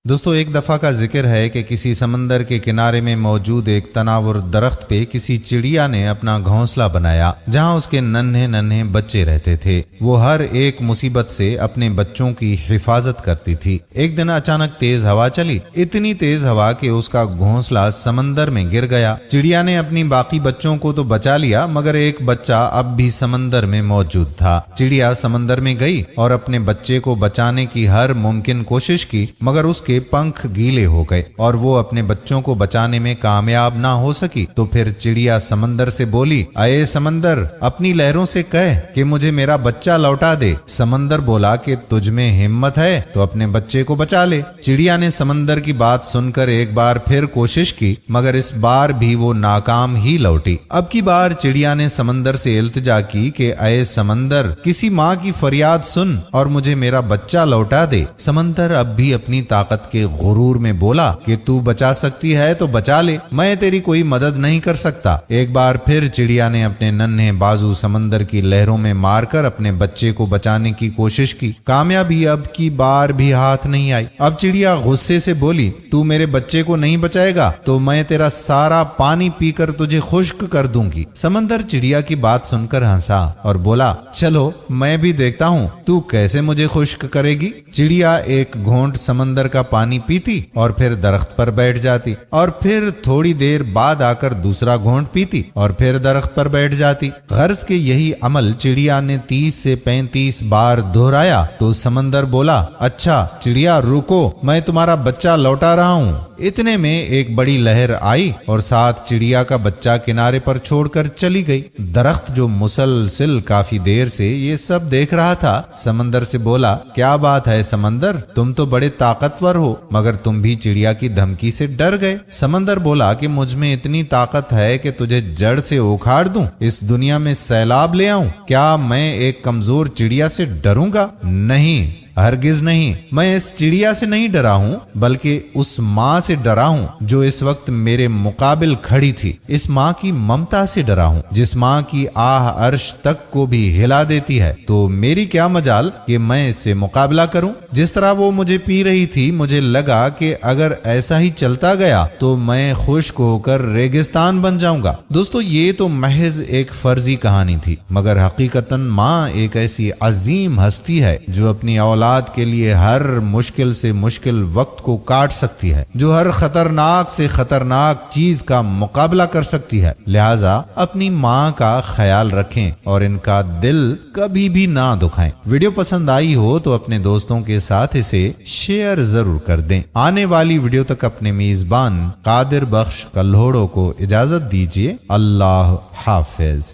دوستو ایک دفعہ کا ذکر ہے کہ کسی سمندر کے کنارے میں موجود ایک تناور درخت پہ کسی چڑیا نے اپنا گھونسلہ بنایا جہاں اس کے ننھے ننھے بچے رہتے تھے۔ وہ ہر ایک مصیبت سے اپنے بچوں کی حفاظت کرتی تھی۔ ایک دن اچانک تیز ہوا چلی، اتنی تیز ہوا کہ اس کا گھونسلہ سمندر میں گر گیا۔ چڑیا نے اپنی باقی بچوں کو تو بچا لیا مگر ایک بچہ اب بھی سمندر میں موجود تھا۔ چڑیا سمندر میں گئی اور اپنے بچے کو بچانے کی ہر ممکن کوشش کی مگر اس کے پنکھ گیلے ہو گئے اور وہ اپنے بچوں کو بچانے میں کامیاب نہ ہو سکی۔ تو پھر چڑیا سمندر سے بولی، اے سمندر، اپنی لہروں سے کہہ کہ مجھے میرا بچہ لوٹا دے۔ سمندر بولا کہ تجھ میں ہمت ہے تو اپنے بچے کو بچا لے۔ چڑیا نے سمندر کی بات سن کر ایک بار پھر کوشش کی مگر اس بار بھی وہ ناکام ہی لوٹی۔ اب کی بار چڑیا نے سمندر سے التجا کی کہ اے سمندر، کسی ماں کی فریاد سن اور مجھے میرا بچہ لوٹا دے۔ سمندر اب بھی اپنی طاقت کے غرور میں بولا کہ تو بچا سکتی ہے تو بچا لے، میں تیری کوئی مدد نہیں کر سکتا۔ ایک بار پھر چڑیا نے اپنے ننھے بازو سمندر کی لہروں میں مار کر اپنے بچے کو بچانے کی کوشش کی، کامیابی اب کی بار بھی ہاتھ نہیں آئی۔ اب چڑیا غصے سے بولی، تو میرے بچے کو نہیں بچائے گا تو میں تیرا سارا پانی پی کر تجھے خشک کر دوں گی۔ سمندر چڑیا کی بات سن کر ہنسا اور بولا، چلو میں بھی دیکھتا ہوں تو کیسے مجھے خشک کرے گی۔ چڑیا ایک گھونٹ سمندر کا پانی پیتی اور پھر درخت پر بیٹھ جاتی اور پھر تھوڑی دیر بعد آ کر دوسرا گھونٹ پیتی اور پھر درخت پر بیٹھ جاتی۔ غرض کے یہی عمل چڑیا نے 30 سے 35 بار دہرایا تو سمندر بولا، اچھا چڑیا رکو، میں تمہارا بچہ لوٹا رہا ہوں۔ اتنے میں ایک بڑی لہر آئی اور ساتھ چڑیا کا بچہ کنارے پر چھوڑ کر چلی گئی۔ درخت جو مسلسل کافی دیر سے یہ سب دیکھ رہا تھا سمندر سے بولا، کیا بات ہے سمندر، تم تو بڑے طاقتور ہو مگر تم بھی چڑیا کی دھمکی سے ڈر گئے۔ سمندر بولا کہ مجھ میں اتنی طاقت ہے کہ تجھے جڑ سے اکھاڑ دوں، اس دنیا میں سیلاب لے آؤں۔ کیا میں ایک کمزور چڑیا سے ڈروں گا؟ نہیں، ہرگز نہیں۔ میں اس چڑیا سے نہیں ڈرا ہوں بلکہ اس ماں سے ڈرا ہوں جو اس وقت میرے مقابل کھڑی تھی۔ اس ماں کی ممتا سے ڈرا ہوں جس ماں کی آہ عرش تک کو بھی ہلا دیتی ہے۔ تو میری کیا مجال کہ میں اس سے مقابلہ کروں؟ جس طرح وہ مجھے پی رہی تھی مجھے لگا کہ اگر ایسا ہی چلتا گیا تو میں خشک ہو کر ریگستان بن جاؤں گا۔ دوستو یہ تو محض ایک فرضی کہانی تھی مگر حقیقتاً ماں ایک ایسی عظیم ہستی ہے جو اپنی اولاد کے لیے ہر مشکل سے مشکل وقت کو کاٹ سکتی ہے، جو ہر خطرناک سے خطرناک چیز کا مقابلہ کر سکتی ہے۔ لہٰذا اپنی ماں کا خیال رکھیں اور ان کا دل کبھی بھی نہ دکھائیں۔ ویڈیو پسند آئی ہو تو اپنے دوستوں کے ساتھ اسے شیئر ضرور کر دیں۔ آنے والی ویڈیو تک اپنے میزبان قادر بخش کلہوڑوں کو اجازت دیجیے۔ اللہ حافظ۔